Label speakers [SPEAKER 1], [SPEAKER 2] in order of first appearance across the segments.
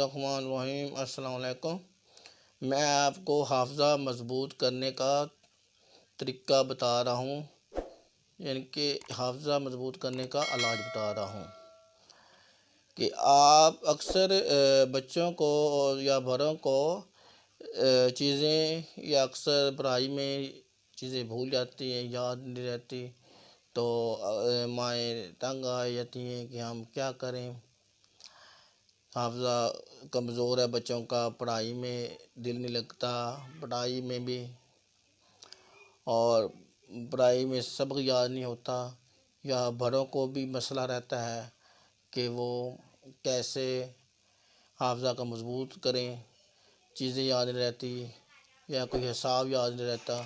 [SPEAKER 1] बिस्मिल्लाहिर्रहमानिर्रहीम। अस्सलाम वालेकुम। मैं आपको हाफ़ज़ा मज़बूत करने का तरीका बता रहा हूँ, यानी कि हाफ़ज़ा मज़बूत करने का इलाज बता रहा हूँ कि आप अक्सर बच्चों को या बड़ों को चीज़ें या अक्सर पढ़ाई में चीज़ें भूल जाती हैं, याद नहीं रहती, तो माएँ तंग आ जाती हैं कि हम क्या करें। हाफ़ज़ा कमज़ोर है बच्चों का, पढ़ाई में दिल नहीं लगता, पढ़ाई में भी, और पढ़ाई में सबक याद नहीं होता। या बड़ों को भी मसला रहता है कि वो कैसे हाफ़ज़ा का मज़बूत करें, चीज़ें याद नहीं रहती या कोई हिसाब याद नहीं रहता।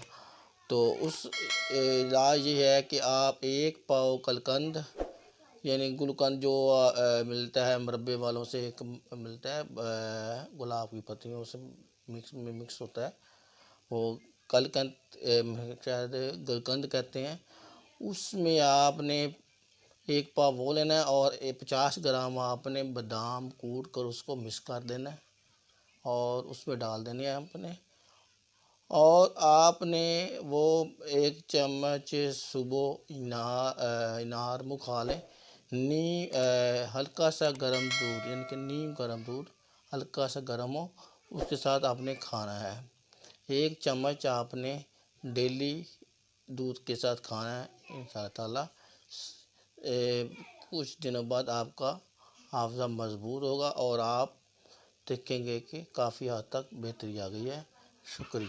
[SPEAKER 1] तो उस इलाज ये है कि आप एक पाव कलकंद, यानी गुलकंद जो मिलता है मुरब्बे वालों से, एक मिलता है गुलाब की पत्तियों से मिक्स होता है, वो कलकंद शायद गुलकंद कहते हैं। उसमें आपने एक पाव वो लेना है और 50 ग्राम आपने बादाम कूट कर उसको मिक्स कर देना है और उसमें डाल देने हैं आपने। और आपने वो 1 चम्मच सुबह इनार मुँह खा लें। हल्का सा गर्म दूध, यानी कि नीम गर्म दूध हल्का सा गर्म हो, उसके साथ आपने खाना है। 1 चम्मच आपने डेली दूध के साथ खाना है। इंशाअल्लाह ताला कुछ दिनों बाद आपका हाफ़ज़ा मज़बूत होगा और आप देखेंगे कि काफ़ी हद तक बेहतरी आ गई है। शुक्रिया।